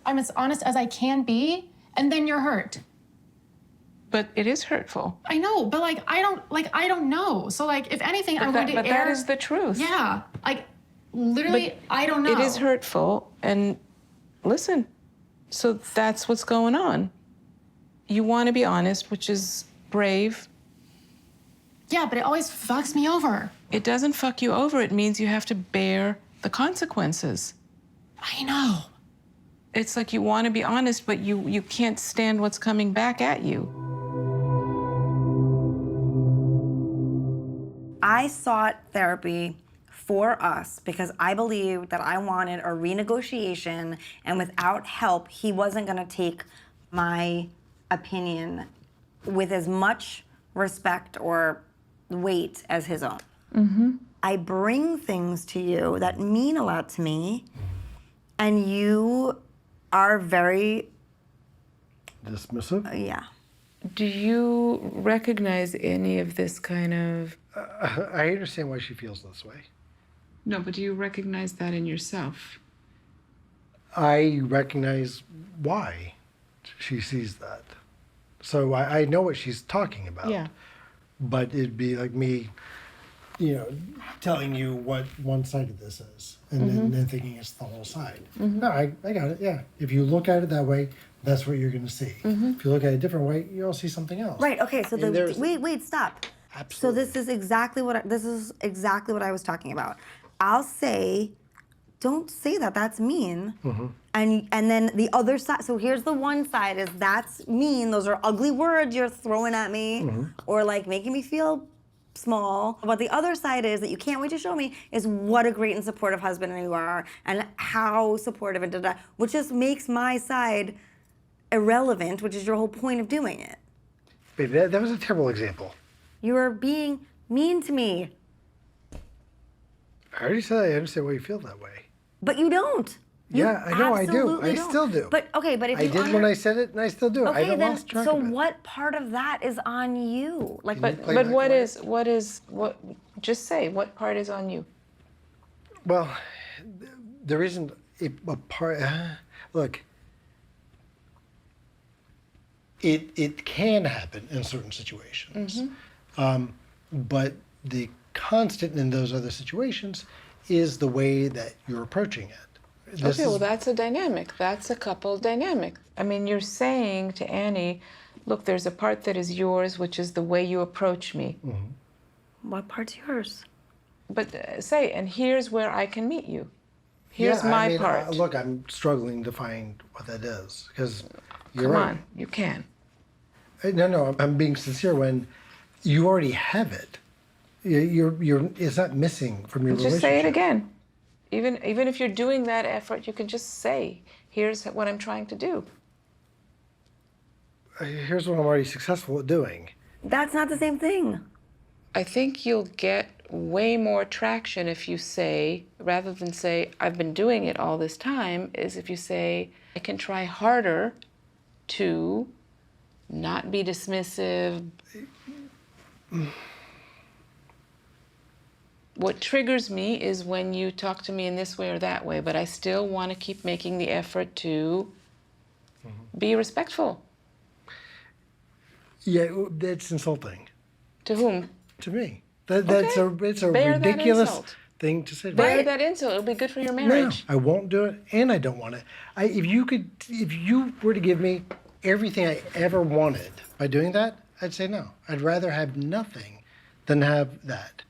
I'm as honest as I can be, and then you're hurt. But it is hurtful. I know, but like I don't know. So like if anything, I'm going to But that is the truth. Yeah, like literally, But I don't know. It is hurtful, and listen, so that's what's going on. You want to be honest, which is brave. Yeah, but it always fucks me over. It doesn't fuck you over. It means you have to bear the consequences. I know. It's like you want to be honest, but you can't stand what's coming back at you. I sought therapy for us because I believed that I wanted a renegotiation, and without help, he wasn't gonna take my opinion with as much respect or weight as his own. I bring things to you that mean a lot to me, and you are very... Dismissive? Yeah. Do you recognize any of this kind of... I understand why she feels this way. No, but do you recognize that in yourself? I recognize why she sees that. So I know what she's talking about. Yeah. But it'd be like me, telling you what one side of this is, and then thinking it's the whole side. No, I got it, yeah. If you look at it that way, that's what you're going to see. If you look at it a different way, you'll see something else. Right, okay, so wait, stop. Absolutely. So this is exactly what I was talking about. I'll say, don't say that, that's mean. And then the other side, so here's the one side is that's mean, those are ugly words you're throwing at me, or like making me feel small. But the other side is that you can't wait to show me is what a great and supportive husband you are, and how supportive and da-da, which just makes my side irrelevant, which is your whole point of doing it. Baby, that was a terrible example. You are being mean to me. I already said I understand why you feel that way. But you don't. You Yeah, I know I do. absolutely I don't. still do. But okay, but if I you did when I said it, and I still do. I okay, don't then lost track so of it. what part of that is on you? Like, Can you play But back what away? just say, what part is on you? Well, there isn't a part. Look, it can happen in certain situations, but the constant in those other situations is the way that you're approaching it. Okay, well, that's a dynamic. That's a couple dynamic. I mean, you're saying to Annie, look, there's a part that is yours, which is the way you approach me. what part's yours? But say, and here's where I can meet you. Here's Yeah, my I mean, part. Look, I'm struggling to find what that is because you're Come right. on, you can. No, I'm being sincere. When you already have it, it's not missing from your Just relationship. say it again. Even if you're doing that effort, you can just say, here's what I'm trying to do. Here's what I'm already successful at doing. That's not the same thing. I think you'll get way more traction if you say, rather than say, I've been doing it all this time, is if you say, I can try harder to not be dismissive. What triggers me is when you talk to me in this way or that way, but I still want to keep making the effort to be respectful. Yeah, that's insulting. To whom? To me. It's a Bear that ridiculous insult. thing to say. Bear that insult. It'll be good for your No, marriage. I won't do it, and I don't want it. If you were to give me everything I ever wanted by doing that, I'd say no. I'd rather have nothing than have that.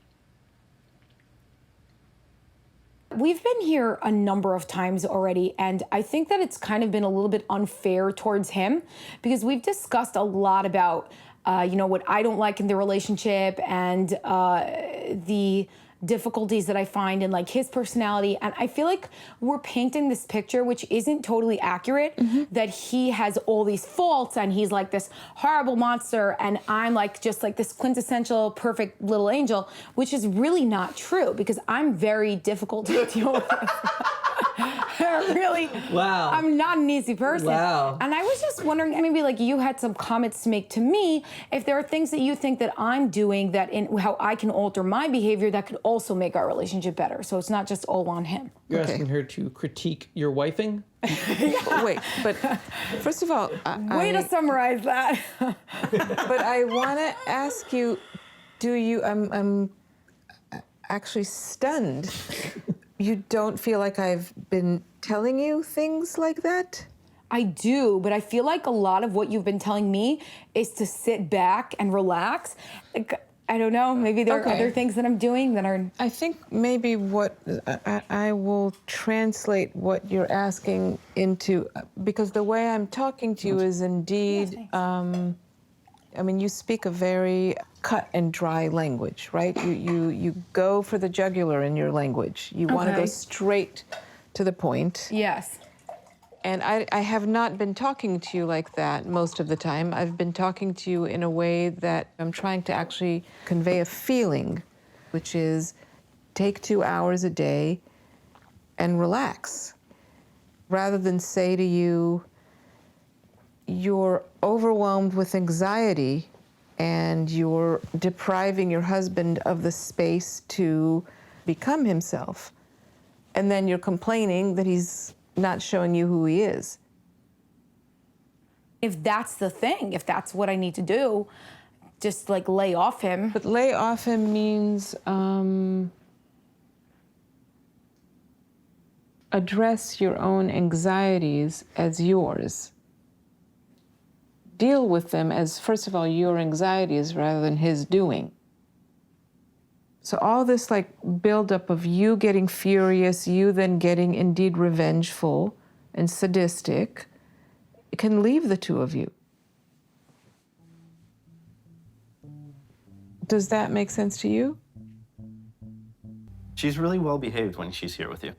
We've been here a number of times already, and I think that it's kind of been a little bit unfair towards him because we've discussed a lot about, what I don't like in the relationship and the difficulties that I find in like his personality. And I feel like we're painting this picture, which isn't totally accurate, that he has all these faults and he's like this horrible monster and I'm like just like this quintessential perfect little angel, which is really not true because I'm very difficult to deal with. Really, Wow. I'm not an easy person. Wow. And I was just wondering, maybe like you had some comments to make to me, if there are things that you think that I'm doing that in how I can alter my behavior that could also make our relationship better. So it's not just all on him. You're Okay. asking her to critique your wifing? Wait, but first of all, Way to summarize that. but I want to ask you, I'm actually stunned. You don't feel like I've been telling you things like that? I do, but I feel like a lot of what you've been telling me is to sit back and relax. Like, I don't know, maybe there are Okay. other things that I'm doing that are... I think maybe what I will translate what you're asking into, because the way I'm talking to you is indeed, I mean, you speak a very cut and dry language, right? You go for the jugular in your language. You want to go Okay. straight to the point. Yes. And I have not been talking to you like that most of the time. I've been talking to you in a way that I'm trying to actually convey a feeling, which is take 2 hours a day and relax. Rather than say to you, you're overwhelmed with anxiety and you're depriving your husband of the space to become himself. And then you're complaining that he's not showing you who he is. If that's the thing, if that's what I need to do, just like lay off him. But lay off him means address your own anxieties as yours. Deal with them as, first of all, your anxieties rather than his doing. So all this like buildup of you getting furious, you then getting indeed revengeful and sadistic, it can leave the two of you. Does that make sense to you? She's really well behaved when she's here with you.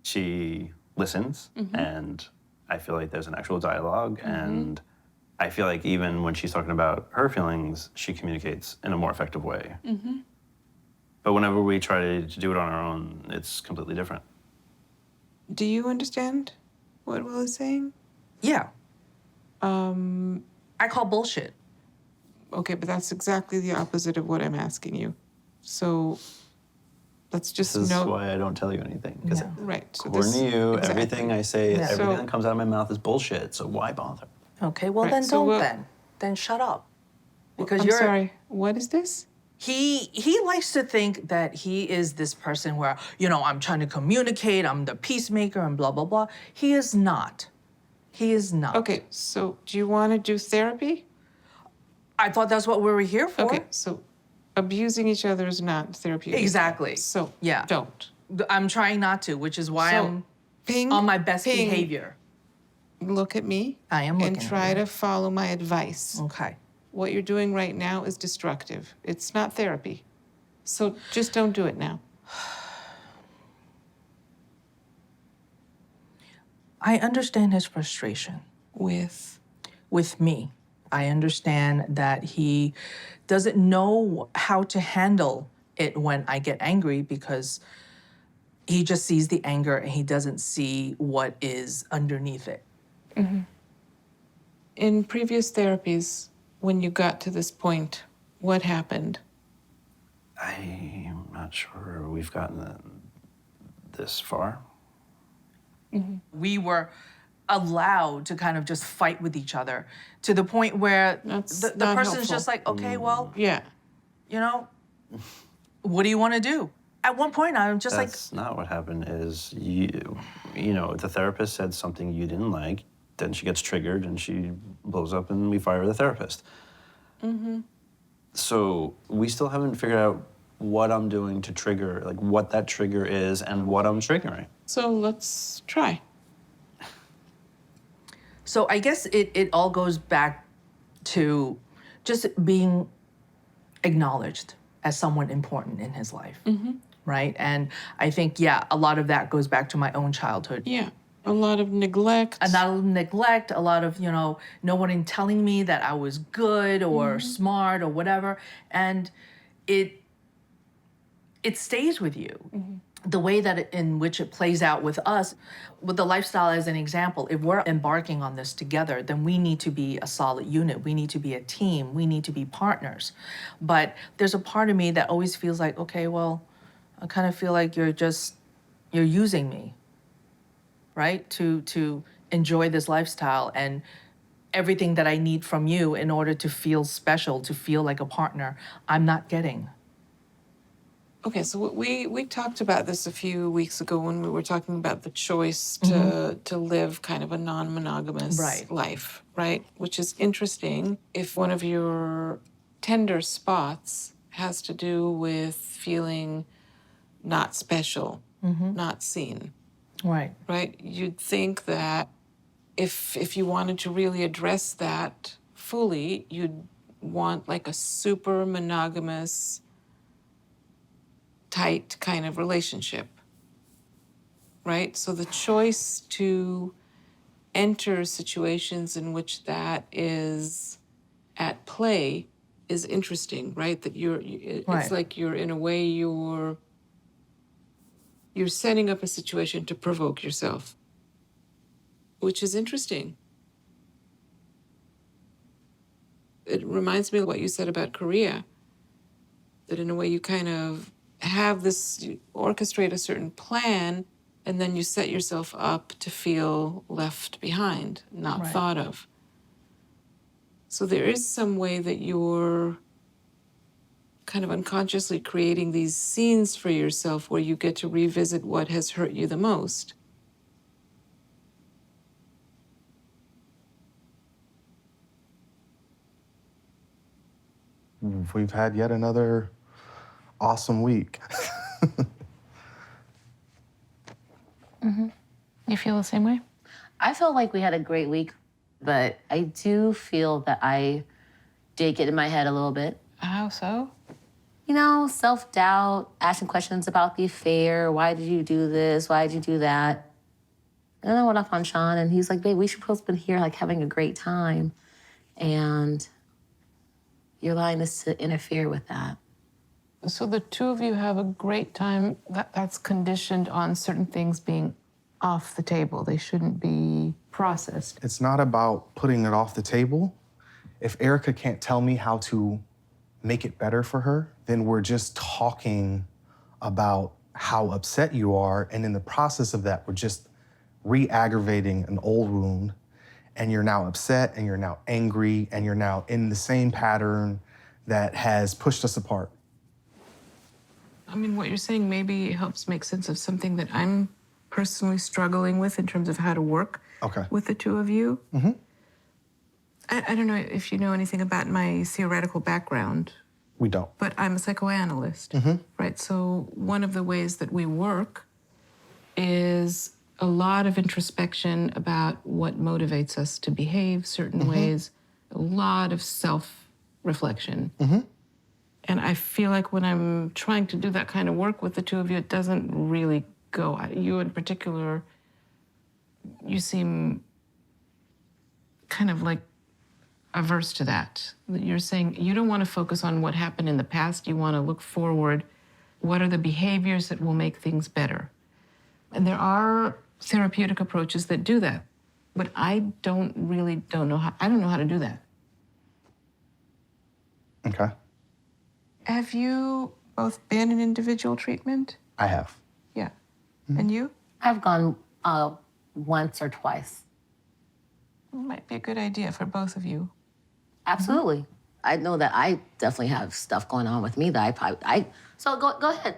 She listens, and I feel like there's an actual dialogue, and I feel like even when she's talking about her feelings, she communicates in a more effective way. But whenever we try to do it on our own, it's completely different. Do you understand what Will is saying? Yeah. I call bullshit. Okay, but that's exactly the opposite of what I'm asking you. So let's just This is note. why I don't tell you anything. Because Right. So according to you, exactly. everything I say, Yeah. everything So- that comes out of my mouth is bullshit. So why bother? Okay, well Right, then so don't we'll- then. Then shut up. Because I'm you're sorry. What is this? he likes to think that he is this person where, you know, I'm trying to communicate, I'm the peacemaker and blah blah blah. He is not. He is not. Okay, so do you want to do therapy? I thought that's what we were here for. Okay, so abusing each other is not therapeutic. Exactly. So Yeah. don't. I'm trying not to, which is why So, I'm ping, on my best ping, behavior. Look at me. I am looking And at try you. to follow my advice. Okay. What you're doing right now is destructive. It's not therapy. So just don't do it now. I understand his frustration With with me. I understand that he doesn't know how to handle it when I get angry because he just sees the anger and he doesn't see what is underneath it. in previous therapies, when you got to this point, what happened? I'm not sure we've gotten this far. We were allowed to kind of just fight with each other to the point where That's the not person's helpful. just like, okay, well, Yeah. you know, what do you want to do? At one point, I'm just That's not what happened. Is you know, the therapist said something you didn't like, then she gets triggered and she blows up, and we fire the therapist. So we still haven't figured out what I'm doing to trigger, like what that trigger is and what I'm triggering. So let's try. So I guess it all goes back to just being acknowledged as someone important in his life, right? And I think, yeah, a lot of that goes back to my own childhood. Yeah. A lot of neglect. A lot of neglect, a lot of, you know, no one telling me that I was good or smart or whatever. And it stays with you. the way in which it plays out with us, with the lifestyle as an example, if we're embarking on this together, then we need to be a solid unit. We need to be a team. We need to be partners. But there's a part of me that always feels like, okay, well, I kind of feel like you're using me, right? To enjoy this lifestyle and everything that I need from you in order to feel special, to feel like a partner, I'm not getting. Okay, so we talked about this a few weeks ago when we were talking about the choice to live kind of a non-monogamous Right. life, right? Which is interesting if one of your tender spots has to do with feeling not special, not seen, Right. right? You'd think that if you wanted to really address that fully, you'd want like a super monogamous, tight kind of relationship, right? So the choice to enter situations in which that is at play is interesting, right? That it's Right. like you're in a way you're setting up a situation to provoke yourself, which is interesting. It reminds me of what you said about Korea, that in a way you kind of have this, you orchestrate a certain plan, and then you set yourself up to feel left behind, not Right. thought of. So there is some way that you're kind of unconsciously creating these scenes for yourself where you get to revisit what has hurt you the most. We've had yet another awesome week. You feel the same way? I feel like we had a great week, but I do feel that I did get in my head a little bit. How so? You know, self-doubt, asking questions about the affair. Why did you do this? Why did you do that? And then I went off on Sean, and he's like, babe, we should both been here, like, having a great time. And you're allowing this to interfere with that. So the two of you have a great time. That's conditioned on certain things being off the table. They shouldn't be processed. It's not about putting it off the table. If Erica can't tell me how to make it better for her, then we're just talking about how upset you are. And in the process of that, we're just re-aggravating an old wound. And you're now upset, and you're now angry, and you're now in the same pattern that has pushed us apart. I mean, what you're saying maybe helps make sense of something that I'm personally struggling with in terms of how to work with the two of you. I don't know if you know anything about my theoretical background. We don't. But I'm a psychoanalyst, right? So one of the ways that we work is a lot of introspection about what motivates us to behave certain ways, a lot of self-reflection. And I feel like when I'm trying to do that kind of work with the two of you, it doesn't really go. You in particular, you seem kind of like averse to that. You're saying you don't want to focus on what happened in the past. You want to look forward. What are the behaviors that will make things better? And there are therapeutic approaches that do that. But I don't know how to do that. Okay. Have you both been in individual treatment? I have. Yeah. And you? I've gone once or twice. Might be a good idea for both of you. Absolutely. I know that I definitely have stuff going on with me that so go ahead,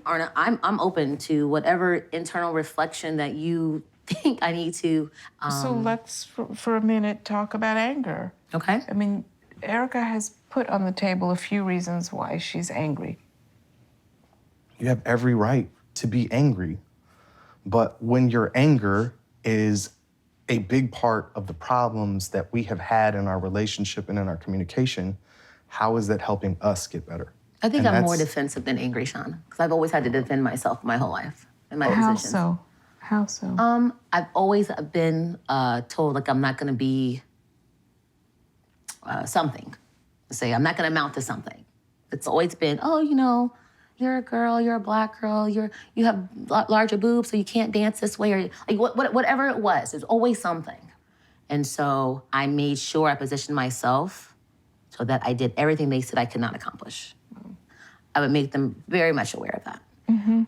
Orna. I'm open to whatever internal reflection that you think I need to. So let's, for a minute, talk about anger. Okay. I mean, Erica has put on the table a few reasons why she's angry. You have every right to be angry. But when your anger is a big part of the problems that we have had in our relationship and in our communication, how is that helping us get better? I think I'm more defensive than angry, Sean, because I've always had to defend myself my whole life in my positions. How so? I've always been told like I'm not going to be something. Say I'm not going to amount to something. It's always been, oh, you know, you're a girl, you're a black girl, you have larger boobs, so you can't dance this way, or like whatever it was. There's always something. And so I made sure I positioned myself so that I did everything they said I could not accomplish. I would make them very much aware of that.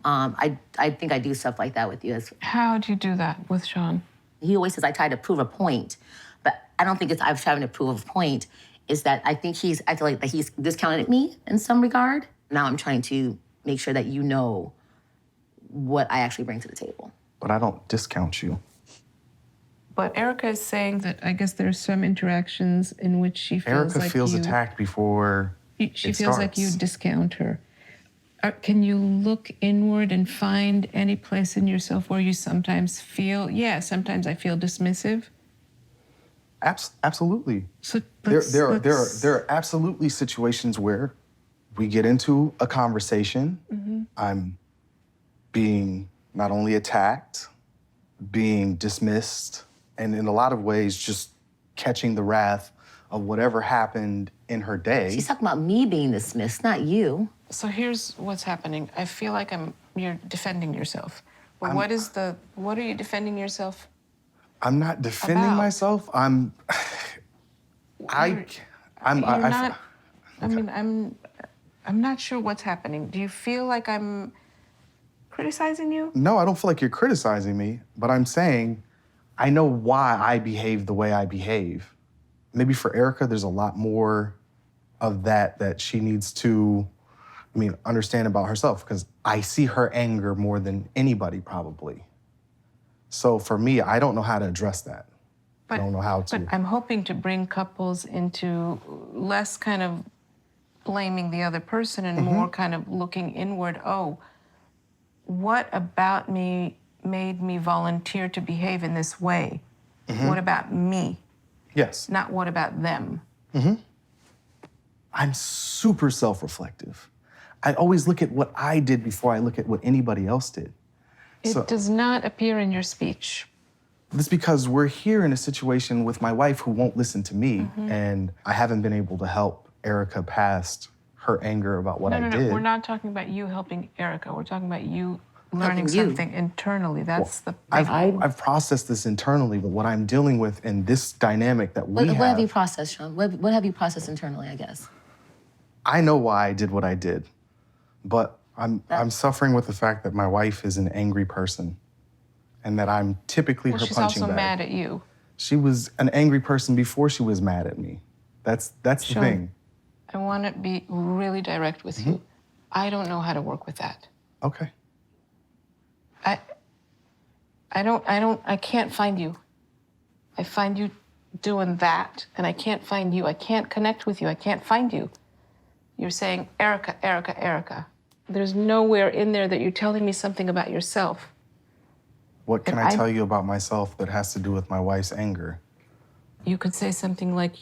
I think I do stuff like that with you. How do you do that with Sean? He always says I try to prove a point, but I don't think it's I'm trying to prove a point. Is that I think I feel like that he's discounted me in some regard. Now I'm trying to make sure that you know what I actually bring to the table. But I don't discount you. But Erica is saying that I guess there's some interactions in which she feels Erica like feels attacked before she feels like you discount her. Can you look inward and find any place in yourself where you sometimes feel, sometimes I feel dismissive? Absolutely. So There are absolutely situations where we get into a conversation. I'm being not only attacked, being dismissed, and in a lot of ways just catching the wrath of whatever happened in her day. She's talking about me being dismissed, not you. So here's what's happening. I feel like you're defending yourself. Well, what are you defending yourself? I'm not defending about? myself. I'm not sure what's happening. Do you feel like I'm criticizing you? No, I don't feel like you're criticizing me, but I'm saying I know why I behave the way I behave. Maybe for Erica, there's a lot more of that she needs to, understand about herself, because I see her anger more than anybody probably. So for me, I don't know how to address that. I don't know how to. But I'm hoping to bring couples into less kind of blaming the other person and more kind of looking inward. Oh, what about me made me volunteer to behave in this way? What about me? Yes. Not what about them? I'm super self-reflective. I always look at what I did before I look at what anybody else did. It does not appear in your speech. That's because we're here in a situation with my wife who won't listen to me, and I haven't been able to help Erica past her anger about what I did. No, we're not talking about you helping Erica. We're talking about you learning something internally. That's the big I've processed this internally, but what I'm dealing with in this dynamic that we What have you processed, Sean? What have you processed internally, I guess? I know why I did what I did, but I'm suffering with the fact that my wife is an angry person, and that I'm typically her punching bag. She's also mad at you. She was an angry person before she was mad at me. That's the thing. I want to be really direct with you. I don't know how to work with that. Okay. I can't find you. I find you doing that, and I can't find you. I can't connect with you. I can't find you. You're saying, Erica, Erica, Erica. There's nowhere in there that you're telling me something about yourself. What can I tell you about myself that has to do with my wife's anger? You could say something like,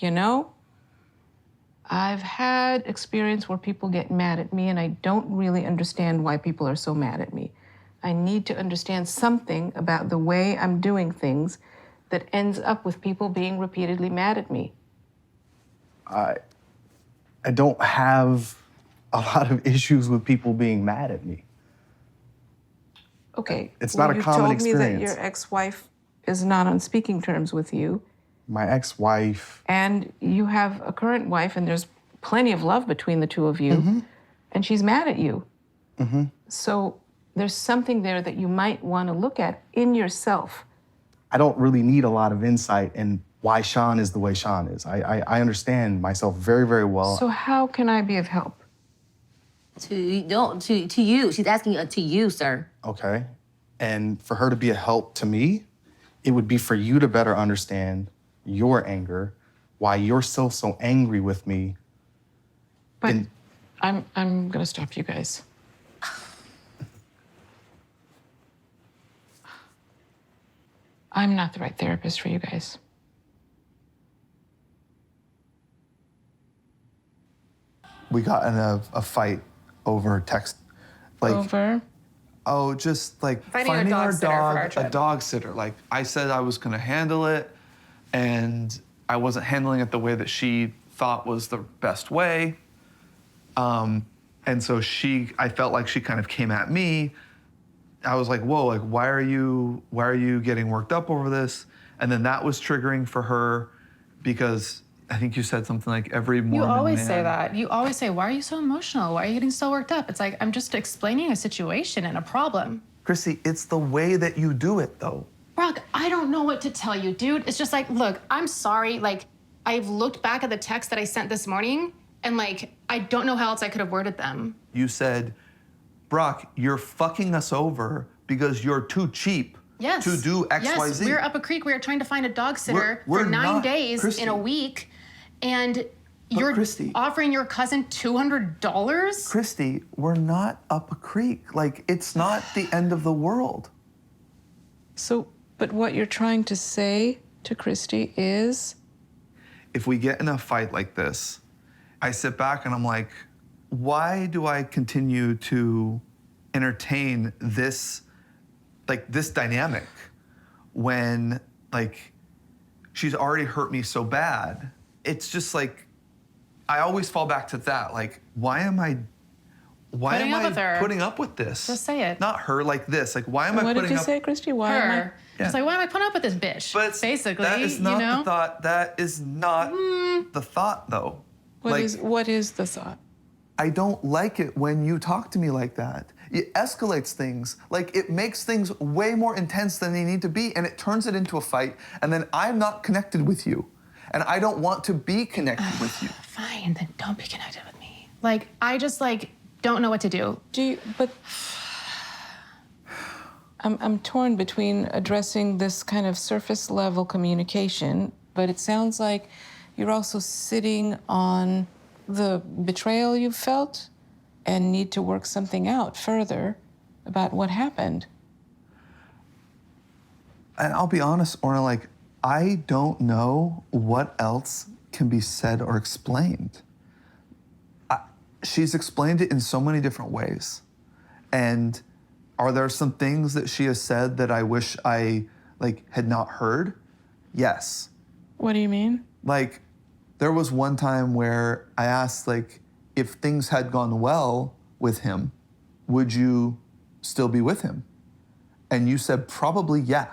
I've had experience where people get mad at me, and I don't really understand why people are so mad at me. I need to understand something about the way I'm doing things that ends up with people being repeatedly mad at me. I don't have a lot of issues with people being mad at me. Okay. It's not a common experience. You told me that your ex-wife is not on speaking terms with you. My ex-wife. And you have a current wife, and there's plenty of love between the two of you, and she's mad at you. So there's something there that you might want to look at in yourself. I don't really need a lot of insight in why Sean is the way Sean is. I understand myself very, very well. So how can I be of help? To you. She's asking to you, sir. Okay. And for her to be a help to me, it would be for you to better understand your anger, why you're still so angry with me. But I'm gonna stop you guys. I'm not the right therapist for you guys. We got in a fight over text. Over? Oh, just like finding our dog a dog sitter. Like I said I was gonna handle it, and I wasn't handling it the way that she thought was the best way. And so I felt like she kind of came at me. I was like, whoa, like, why are you getting worked up over this? And then that was triggering for her because I think you said something like every Mormon You always man. say that. You always say, why are you so emotional? Why are you getting so worked up? It's like, I'm just explaining a situation and a problem. Christy, it's the way that you do it, though. Brock, I don't know what to tell you, dude. It's just like, look, I'm sorry. Like, I've looked back at the text that I sent this morning, and like, I don't know how else I could have worded them. You said, Brock, you're fucking us over because you're too cheap to do X, yes. Y, Z. We were up a creek. We were trying to find a dog sitter We're for 9 not, days Christy. in a week, and you're Christy, offering your cousin $200? Christy, we're not up a creek. Like, it's not the end of the world. So, but what you're trying to say to Christy is? If we get in a fight like this, I sit back and I'm like, why do I continue to entertain this, like, this dynamic when, like, she's already hurt me so bad? It's just like, I always fall back to that. Like, why am I putting up with this? Just say it. Not her, like this. Like, why am I What putting did you up? say, Christy? Why am I? Her. It's like, why am I putting up with this bitch? But basically, that is not you know? the thought. That is not the thought, though. What is the thought? I don't like it when you talk to me like that. It escalates things. Like, it makes things way more intense than they need to be, and it turns it into a fight, and then I'm not connected with you. And I don't want to be connected with you. Fine, then don't be connected with me. Like, I just, like, don't know what to do. But I'm torn between addressing this kind of surface level communication, but it sounds like you're also sitting on the betrayal you felt and need to work something out further about what happened. And I'll be honest, Orna, like, I don't know what else can be said or explained. She's explained it in so many different ways. And are there some things that she has said that I wish I, like, had not heard? Yes. What do you mean? Like, there was one time where I asked, like, if things had gone well with him, would you still be with him? And you said probably yeah.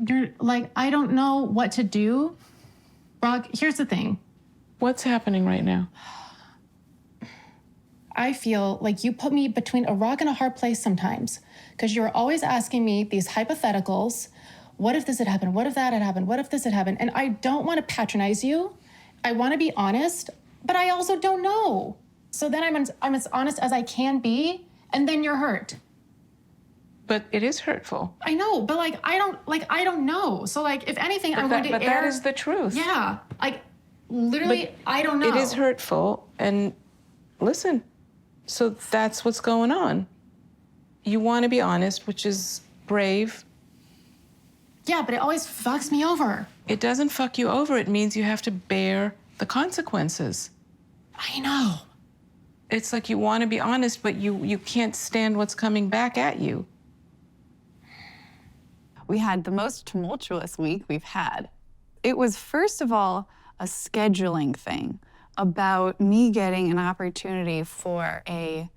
You're like, I don't know what to do. Brock, here's the thing. What's happening right now? I feel like you put me between a rock and a hard place sometimes, because you're always asking me these hypotheticals. What if this had happened? What if that had happened? What if this had happened? And I don't want to patronize you. I want to be honest, but I also don't know. So then I'm as honest as I can be, and then you're hurt. But it is hurtful. I know, but like I don't know. So like if anything, I'm going to But that is the truth. Yeah, like literally, But I don't know. It is hurtful, and listen, so that's what's going on. You want to be honest, which is brave. Yeah, but it always fucks me over. It doesn't fuck you over. It means you have to bear the consequences. I know. It's like you want to be honest, but you can't stand what's coming back at you. We had the most tumultuous week we've had. It was, first of all, a scheduling thing about me getting an opportunity for a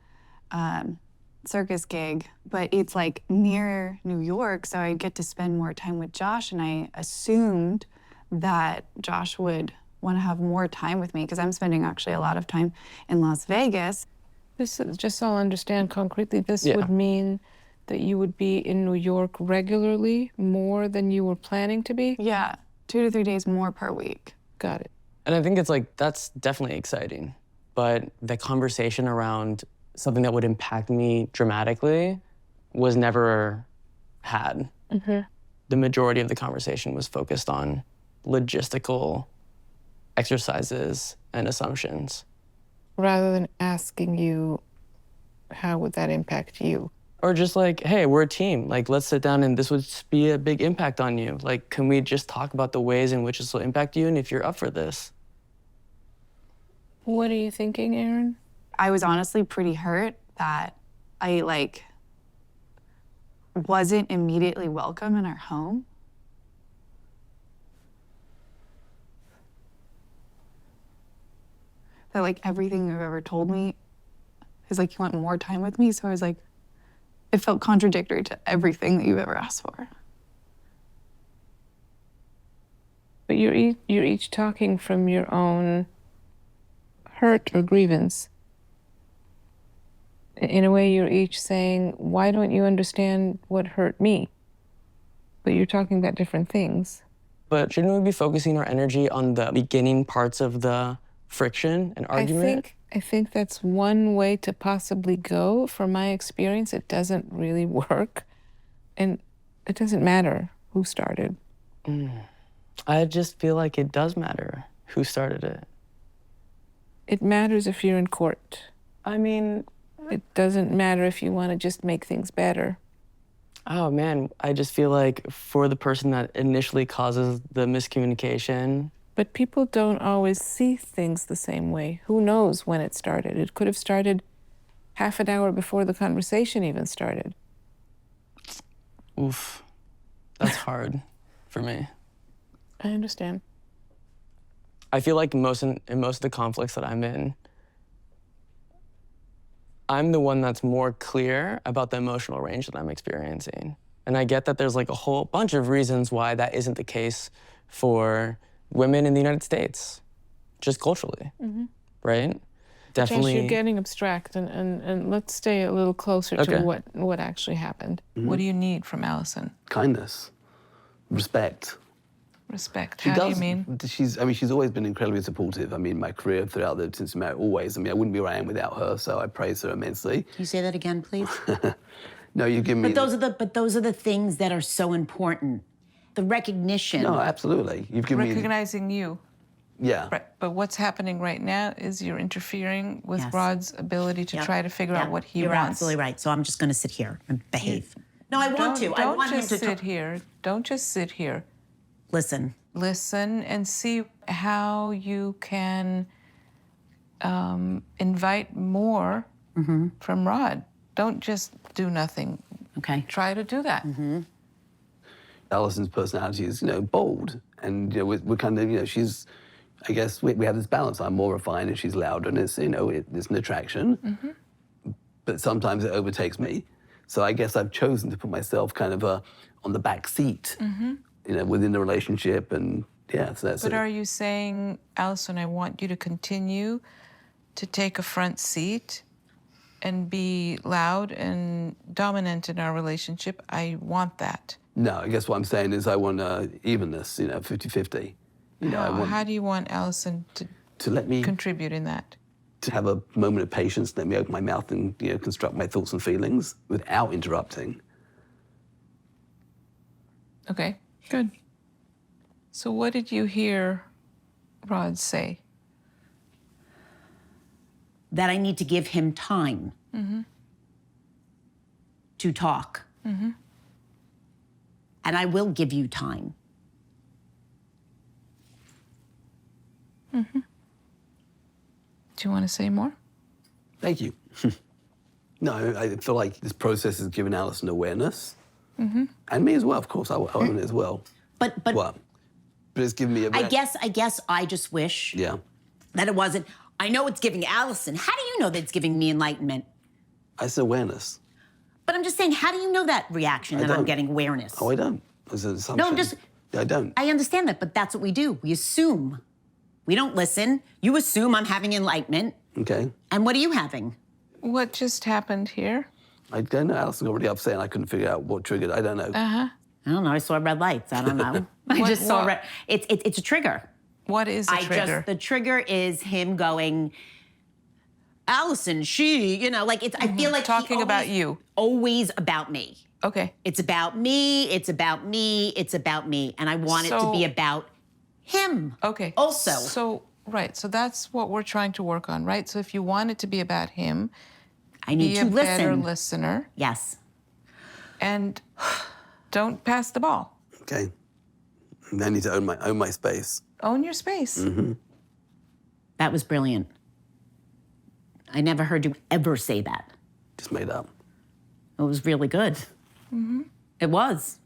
circus gig, but it's like near New York, so I'd get to spend more time with Josh, and I assumed that Josh would want to have more time with me because I'm spending actually a lot of time in Las Vegas. This is just so I'll understand concretely. This would mean that you would be in New York regularly, more than you were planning to be? Yeah, 2 to 3 days more per week. Got it. And I think it's like, that's definitely exciting. But the conversation around something that would impact me dramatically was never had. Mm-hmm. The majority of the conversation was focused on logistical exercises and assumptions. Rather than asking you, how would that impact you? Or just like, hey, we're a team. Like, let's sit down and this would be a big impact on you. Like, can we just talk about the ways in which this will impact you and if you're up for this? What are you thinking, Erin? I was honestly pretty hurt that I, like, wasn't immediately welcome in our home. that like everything you've ever told me is like you want more time with me. So I was like, it felt contradictory to everything that you've ever asked for. But you're each talking from your own hurt or grievance. In a way, you're each saying, why don't you understand what hurt me? But you're talking about different things. But shouldn't we be focusing our energy on the beginning parts of the friction and argument? I think that's one way to possibly go. From my experience, it doesn't really work. And it doesn't matter who started. I just feel like it does matter who started it. It matters if you're in court. I mean, it doesn't matter if you want to just make things better. Oh man, I just feel like for the person that initially causes the miscommunication. But people don't always see things the same way. Who knows when it started? It could have started half an hour before the conversation even started. Oof, that's hard for me. I understand. I feel like in most of the conflicts that I'm in, I'm the one that's more clear about the emotional range that I'm experiencing. And I get that there's like a whole bunch of reasons why that isn't the case for women in the United States, just culturally, right? Definitely. Josh, you're getting abstract, and let's stay a little closer to what actually happened. What do you need from Allison? Kindness, respect. Respect. How do you mean? She's always been incredibly supportive. I mean, my career throughout since marriage, always. I mean, I wouldn't be where I am without her, so I praise her immensely. Can you say that again, please? No, you give me. But those are the things that are so important. The recognition. No, absolutely. You've given Recognizing you. Yeah. Right. But what's happening right now is you're interfering with Rod's ability to try to figure out what he You're wants. You're absolutely right. So I'm just going to sit here and behave. No, I want to. I want him to sit here. Don't just sit here. Listen. Listen and see how you can invite more from Rod. Don't just do nothing. Okay. Try to do that. Allison's personality is, bold, and we're kind of, she's. I guess we have this balance. I'm more refined and she's louder, and it's it's an attraction. But sometimes it overtakes me. So I guess I've chosen to put myself kind of on the back seat, within the relationship, and so that's it. But are you saying, Allison, I want you to continue to take a front seat and be loud and dominant in our relationship? I want that. No, I guess what I'm saying is I want evenness, 50-50. How do you want Allison to let me contribute in that? To have a moment of patience, let me open my mouth and construct my thoughts and feelings without interrupting. Okay, good. So what did you hear Rod say? That I need to give him time to talk. And I will give you time. Do you want to say more? Thank you. No, I feel like this process has given Allison awareness. And me as well, of course, I own it as well. But What? But it's given me a... I guess I just wish that it wasn't. I know it's giving Allison. How do you know that it's giving me enlightenment? I said awareness. But I'm just saying, how do you know that reaction that I'm getting awareness? Oh, I don't. It's an assumption. No, I'm just... I don't. I understand that, but that's what we do. We assume. We don't listen. You assume I'm having enlightenment. Okay. And what are you having? What just happened here? I don't know. Allison got really upset and I couldn't figure out what triggered. I don't know. I don't know. I saw red lights. I don't know. I just saw red. It's a trigger. What is a trigger? The trigger is him going, Allison, I feel like talking about you. Always about me. Okay. It's about me, it's about me, it's about me. And I want it to be about him. Okay. Also. So that's what we're trying to work on, right? So if you want it to be about him, I need be to a better listen. listener. Yes. And don't pass the ball. Okay. And I need to own my space. Own your space. That was brilliant. I never heard you ever say that. Just made up. It was really good. It was.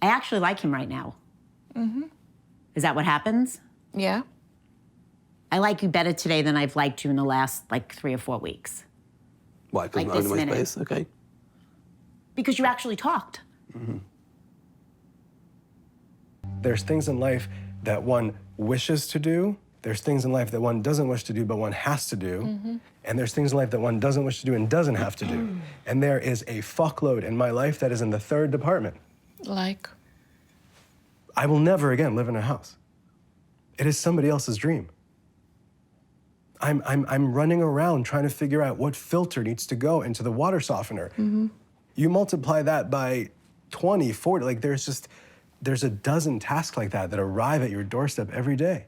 I actually like him right now. Mm-hmm. Is that what happens? Yeah. I like you better today than I've liked you in the last like 3 or 4 weeks. Why? Because Like I'm this owning my minute. space. Okay. Because you actually talked. There's things in life that one wishes to do. There's things in life that one doesn't wish to do, but one has to do. And there's things in life that one doesn't wish to do and doesn't have to do. And there is a fuckload in my life that is in the third department. Like? I will never again live in a house. It is somebody else's dream. I'm running around trying to figure out what filter needs to go into the water softener. You multiply that by 20, 40, like there's a dozen tasks like that arrive at your doorstep every day.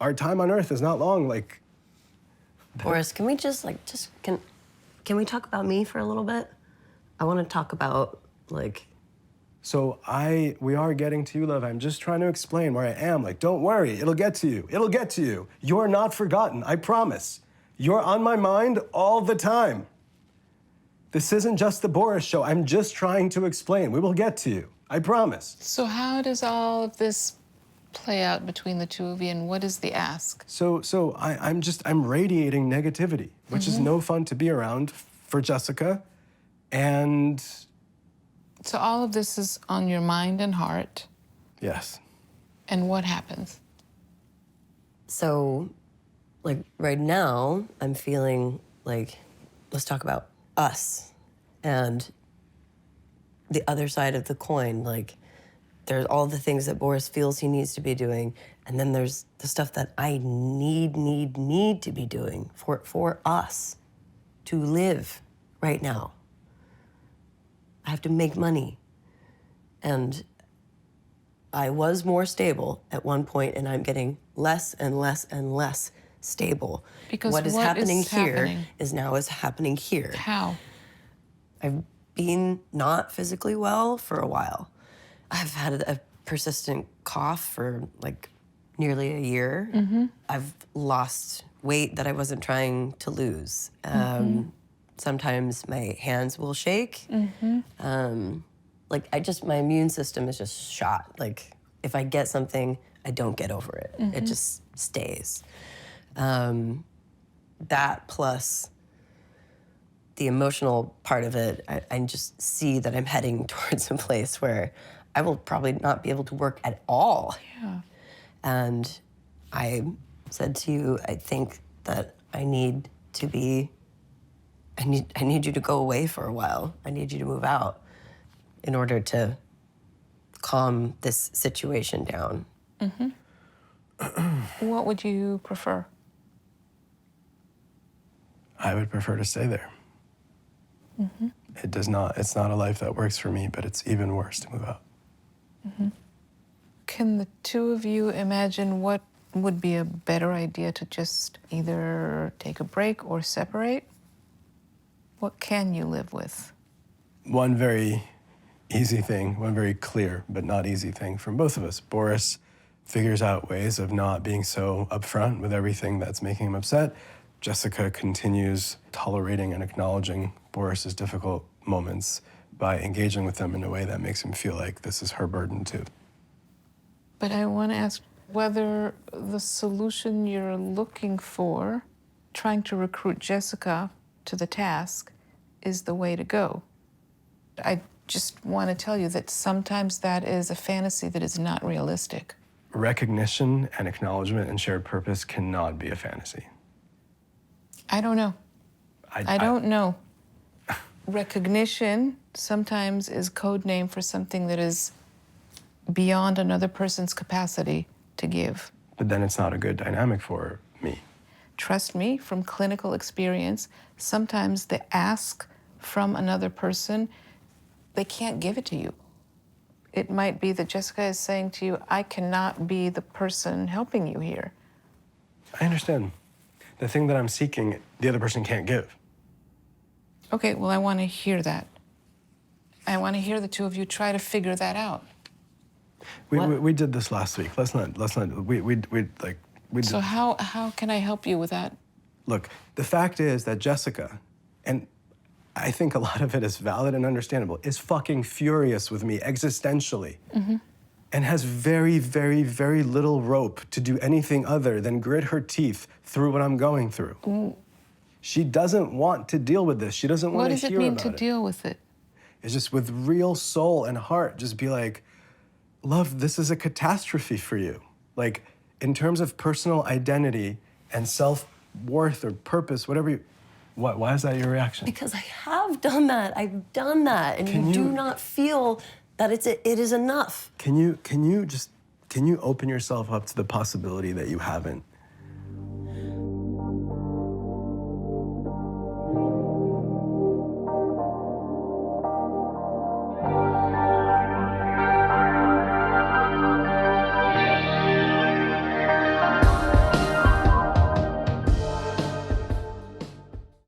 Our time on earth is not long, like. Boris, can we can we talk about me for a little bit? I want to talk about, like. So we are getting to you, love. I'm just trying to explain where I am. Like, don't worry, it'll get to you. It'll get to you. You're not forgotten, I promise. You're on my mind all the time. This isn't just the Boris show. I'm just trying to explain. We will get to you, I promise. So how does all of this play out between the two of you, and what is the ask? So I'm radiating negativity, which is no fun to be around for Jessica. And So all of this is on your mind and heart. yes. And what happens? So, like, right now, I'm feeling like, let's talk about us and the other side of the coin. Like, there's all the things that Boris feels he needs to be doing, and then there's the stuff that I need to be doing for us to live right now. I have to make money. And I was more stable at one point, and I'm getting less and less and less stable. Because what is what happening is here happening? is now is happening here. How? I've been not physically well for a while. I've had a persistent cough for like nearly a year. I've lost weight that I wasn't trying to lose. Sometimes my hands will shake. Like my immune system is just shot. Like if I get something, I don't get over it. It just stays. That plus the emotional part of it, I just see that I'm heading towards a place where I will probably not be able to work at all. Yeah. And I said to you, I think that I need you to go away for a while. I need you to move out in order to calm this situation down. What would you prefer? I would prefer to stay there. It's not a life that works for me, but it's even worse to move out. Can the two of you imagine what would be a better idea to just either take a break or separate? What can you live with? One very easy thing, one very clear but not easy thing from both of us. Boris figures out ways of not being so upfront with everything that's making him upset. Jessica continues tolerating and acknowledging Boris's difficult moments by engaging with them in a way that makes him feel like this is her burden too. But I want to ask whether the solution you're looking for, trying to recruit Jessica to the task, is the way to go. I just want to tell you that sometimes that is a fantasy that is not realistic. Recognition and acknowledgement and shared purpose cannot be a fantasy. I don't know. I don't know. Recognition sometimes is code name for something that is beyond another person's capacity to give. But then it's not a good dynamic for me. Trust me, from clinical experience, sometimes the ask from another person, they can't give it to you. It might be that Jessica is saying to you, I cannot be the person helping you here. I understand. The thing that I'm seeking, the other person can't give. Okay, well, I want to hear that. I want to hear the two of you try to figure that out. We did this last week. Let's not, we did. So how can I help you with that? Look, the fact is that Jessica, and I think a lot of it is valid and understandable, is fucking furious with me existentially. And has very, very, very little rope to do anything other than grit her teeth through what I'm going through. She doesn't want to deal with this. She doesn't want to hear about it. What does it mean to deal with it? It's just with real soul and heart, just be like, love, this is a catastrophe for you. Like, in terms of personal identity and self-worth or purpose, whatever you, what, why is that your reaction? Because I have done that. I've done that. And you do not feel that it is enough. Can you open yourself up to the possibility that you haven't?